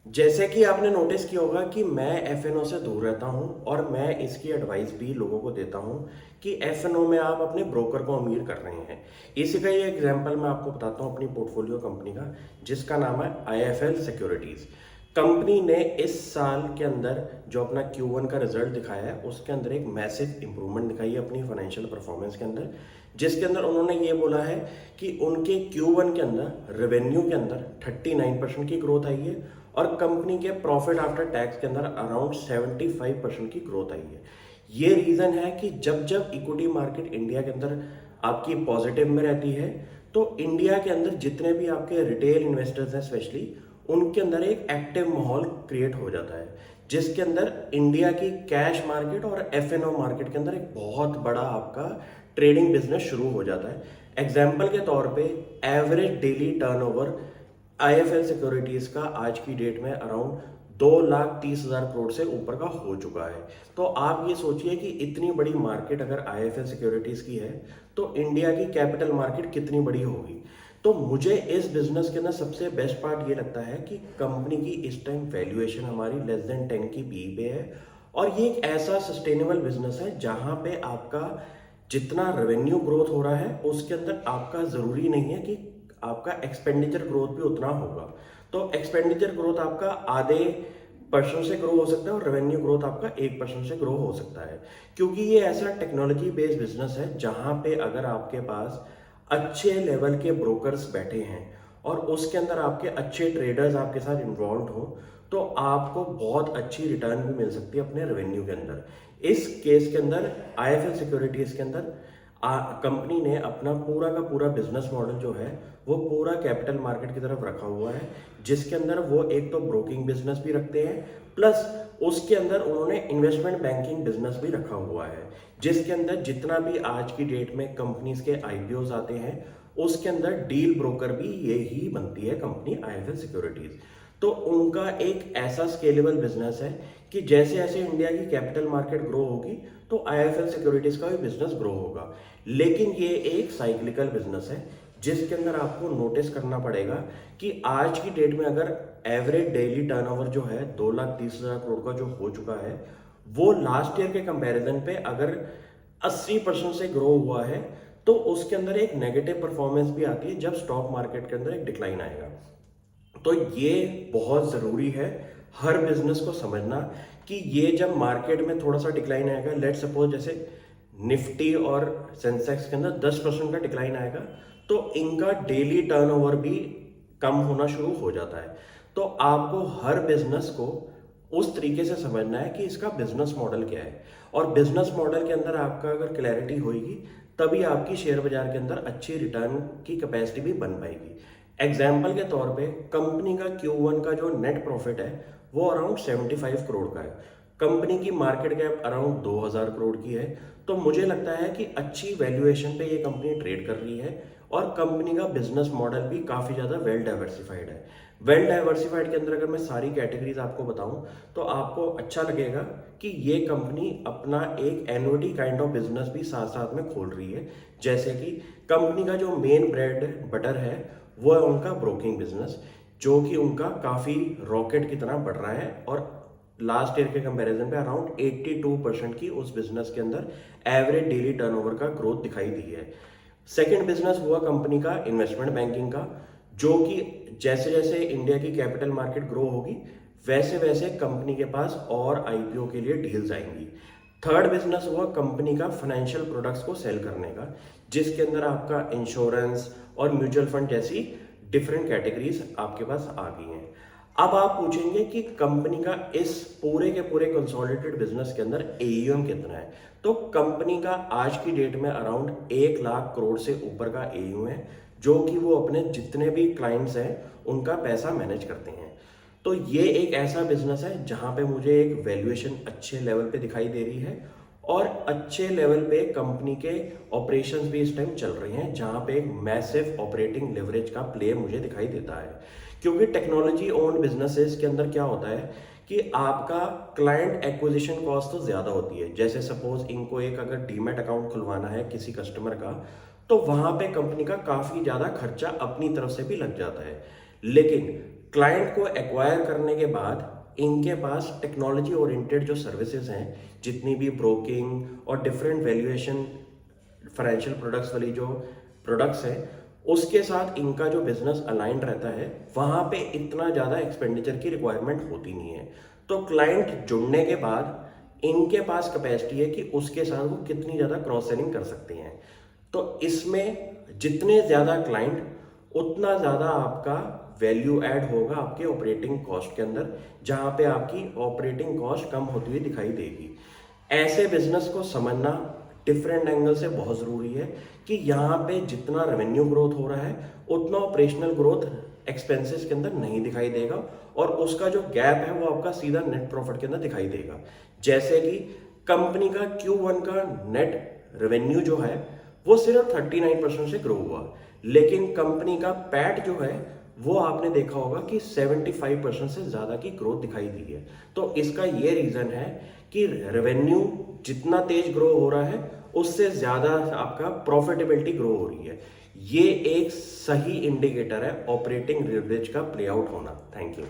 जैसे कि आपने नोटिस किया होगा कि मैं एफ से दूर रहता हूं और मैं इसकी एडवाइस भी लोगों को देता हूं कि एफ में आप अपने ब्रोकर को अमीर कर रहे हैं। इसी का ही एग्जांपल मैं आपको बताता हूं अपनी पोर्टफोलियो कंपनी का, जिसका नाम है IIFL सिक्योरिटीज। कंपनी ने इस साल के अंदर जो अपना Q1 का रिजल्ट दिखाया है उसके अंदर एक मैसिव इंप्रूवमेंट दिखाई है अपनी फाइनेंशियल परफॉर्मेंस के अंदर, जिसके अंदर उन्होंने ये बोला है कि उनके Q1 के अंदर रेवेन्यू के अंदर 39% की ग्रोथ आई है और कंपनी के प्रॉफिट आफ्टर टैक्स के अंदर अराउंड 75% की ग्रोथ आई है। ये रीजन है कि जब जब इक्विटी मार्केट इंडिया के अंदर आपकी पॉजिटिव में रहती है तो इंडिया के अंदर जितने भी आपके रिटेल इन्वेस्टर्स हैं स्पेशली, उनके अंदर एक एक्टिव माहौल क्रिएट हो जाता है, जिसके अंदर इंडिया की कैश मार्केट और F&O मार्केट के अंदर एक बहुत बड़ा आपका ट्रेडिंग बिजनेस शुरू हो जाता है। एग्जाम्पल के तौर पे average daily turnover IIFL securities का आज की डेट में अराउंड 2,30,000 करोड़ से ऊपर का हो चुका है। तो आप ये सोचिए कि इतनी बड़ी मार्केट अगर IIFL सिक्योरिटीज की है तो इंडिया की कैपिटल मार्केट कितनी बड़ी होगी। तो मुझे इस बिजनेस के अंदर सबसे बेस्ट पार्ट ये लगता है कि कंपनी की इस टाइम वैल्यूएशन हमारी लेस देन 10 की पी पे है और ये एक ऐसा सस्टेनेबल बिजनेस है जहां पे आपका जितना रेवेन्यू ग्रोथ हो रहा है उसके अंदर आपका जरूरी नहीं है कि आपका एक्सपेंडिचर ग्रोथ भी उतना होगा। तो एक्सपेंडिचर ग्रोथ आपका आधे परसेंट से ग्रो हो सकता है और रेवेन्यू ग्रोथ आपका 1% से ग्रो हो सकता है, क्योंकि ये ऐसा टेक्नोलॉजी बेस्ड बिजनेस है जहां पे अगर आपके पास अच्छे लेवल के ब्रोकर्स बैठे हैं और उसके अंदर आपके अच्छे ट्रेडर्स आपके साथ इन्वॉल्व हो तो आपको बहुत अच्छी रिटर्न भी मिल सकती है अपने रेवेन्यू के अंदर। इस केस के अंदर IIFL सिक्योरिटीज के अंदर कंपनी ने अपना पूरा का पूरा बिजनेस मॉडल जो है वो पूरा कैपिटल मार्केट की तरफ रखा हुआ है, जिसके अंदर वो एक तो ब्रोकिंग बिजनेस भी रखते हैं प्लस उसके अंदर उन्होंने इन्वेस्टमेंट बैंकिंग बिजनेस भी रखा हुआ है, जिसके अंदर जितना भी आज की डेट में कंपनीज के IPOs आते हैं उसके अंदर डील ब्रोकर भी यही बनती है कंपनी IIFL सिक्योरिटीज। तो उनका एक ऐसा स्केलेबल बिजनेस है कि जैसे जैसे इंडिया की कैपिटल मार्केट ग्रो होगी तो IIFL सिक्योरिटीज का भी बिजनेस ग्रो होगा। लेकिन ये एक साइक्लिकल बिजनेस है जिसके अंदर आपको नोटिस करना पड़ेगा कि आज की डेट में अगर एवरेज डेली टर्नओवर जो है 2,30,000 करोड़ का जो हो चुका है वो लास्ट ईयर के कंपैरिजन पे अगर 80% से ग्रो हुआ है तो उसके अंदर एक नेगेटिव परफॉर्मेंस भी आती है जब स्टॉक मार्केट के अंदर एक डिक्लाइन आएगा। तो ये बहुत ज़रूरी है हर बिजनेस को समझना कि ये जब मार्केट में थोड़ा सा डिक्लाइन आएगा, लेट सपोज जैसे निफ्टी और सेंसेक्स के अंदर 10% का डिक्लाइन आएगा तो इनका डेली टर्नओवर भी कम होना शुरू हो जाता है। तो आपको हर बिजनेस को उस तरीके से समझना है कि इसका बिजनेस मॉडल क्या है और बिजनेस मॉडल के अंदर आपका अगर क्लैरिटी होगी तभी आपकी शेयर बाजार के अंदर अच्छी रिटर्न की कैपेसिटी भी बन पाएगी। एग्जाम्पल के तौर पे कंपनी का Q1 का जो नेट प्रॉफिट है वो अराउंड 75 करोड़ का है। कंपनी की मार्केट कैप अराउंड 2,000 करोड़ की है। तो मुझे लगता है कि अच्छी वैल्यूएशन पे ये कंपनी ट्रेड कर रही है और कंपनी का बिजनेस मॉडल भी काफ़ी ज़्यादा वेल डाइवर्सिफाइड है। वेल डाइवर्सिफाइड के अंदर अगर मैं सारी कैटेगरीज आपको बताऊं तो आपको अच्छा लगेगा कि ये कंपनी अपना एक एन्युटी काइंड ऑफ बिजनेस भी साथ साथ में खोल रही है। जैसे कि कंपनी का जो मेन ब्रेड बटर है वो है उनका ब्रोकिंग बिजनेस, जो कि उनका काफ़ी रॉकेट की तरह बढ़ रहा है और लास्ट ईयर के कंपैरिजन पे अराउंड 82% की उस बिजनेस के अंदर एवरेज डेली टर्नओवर का ग्रोथ दिखाई दी है। सेकंड बिजनेस हुआ कंपनी का इन्वेस्टमेंट बैंकिंग का, जो कि जैसे जैसे इंडिया की कैपिटल मार्केट ग्रो होगी वैसे वैसे कंपनी के पास और IPO के लिए डील्स आएंगी। थर्ड बिजनेस हुआ कंपनी का फाइनेंशियल प्रोडक्ट्स को सेल करने का, जिसके अंदर आपका इंश्योरेंस और म्यूचुअल फंड जैसी डिफरेंट कैटेगरीज आपके पास आ गई हैं। अब आप पूछेंगे कि कंपनी का इस पूरे के पूरे कंसोलिडेटेड बिजनेस के अंदर AUM कितना है। तो कंपनी का आज की डेट में अराउंड 1,00,000 करोड़ से ऊपर का AUM है, जो कि वो अपने जितने भी क्लाइंट्स हैं उनका पैसा मैनेज करते हैं। तो ये एक ऐसा बिजनेस है जहां पे मुझे एक वैल्यूएशन अच्छे लेवल पे दिखाई दे रही है और अच्छे लेवल पे कंपनी के ऑपरेशंस भी इस टाइम चल रहे हैं, जहां पे एक मैसिव ऑपरेटिंग लेवरेज का प्ले मुझे दिखाई देता है। क्योंकि टेक्नोलॉजी ओन्ड बिजनेसेस के अंदर क्या होता है कि आपका क्लाइंट एक्विजिशन कॉस्ट तो ज़्यादा होती है। जैसे सपोज इनको एक अगर डीमैट अकाउंट खुलवाना है किसी कस्टमर का तो वहाँ पे कंपनी का काफ़ी ज़्यादा खर्चा अपनी तरफ से भी लग जाता है। लेकिन क्लाइंट को एक्वायर करने के बाद इनके पास टेक्नोलॉजी ओरिएंटेड जो सर्विसेज हैं, जितनी भी ब्रोकिंग और डिफरेंट वैल्यूएशन फाइनेंशियल प्रोडक्ट्स वाली जो प्रोडक्ट्स हैं, उसके साथ इनका जो बिजनेस अलाइंड रहता है, वहाँ पे इतना ज़्यादा एक्सपेंडिचर की रिक्वायरमेंट होती नहीं है। तो क्लाइंट जुड़ने के बाद इनके पास कैपेसिटी है कि उसके साथ वो कितनी ज़्यादा क्रॉस सेलिंग कर सकते हैं। तो इसमें जितने ज़्यादा क्लाइंट, उतना ज़्यादा आपका वैल्यू ऐड होगा आपके ऑपरेटिंग कॉस्ट के अंदर, जहाँ पे आपकी ऑपरेटिंग कॉस्ट कम होती हुई दिखाई देगी। ऐसे बिजनेस को समझना डिफरेंट एंगल से बहुत ज़रूरी है कि यहाँ पे जितना रेवेन्यू ग्रोथ हो रहा है, उतना ऑपरेशनल ग्रोथ एक्सपेंसेस के अंदर नहीं दिखाई देगा, और उसका जो गैप है वो आपका सीधा नेट प्रॉफिट के अंदर दिखाई देगा। जैसे कि कंपनी का Q1 का नेट रेवेन्यू जो है वो सिर्फ 39% से ग्रो हुआ, लेकिन कंपनी का पैट जो है वो आपने देखा होगा कि 75% से ज़्यादा की ग्रोथ दिखाई दी है। तो इसका ये रीज़न है कि रेवेन्यू जितना तेज ग्रो हो रहा है, उससे ज़्यादा आपका प्रॉफिटेबिलिटी ग्रो हो रही है। ये एक सही इंडिकेटर है ऑपरेटिंग लेवरेज का प्ले आउट होना। Thank you.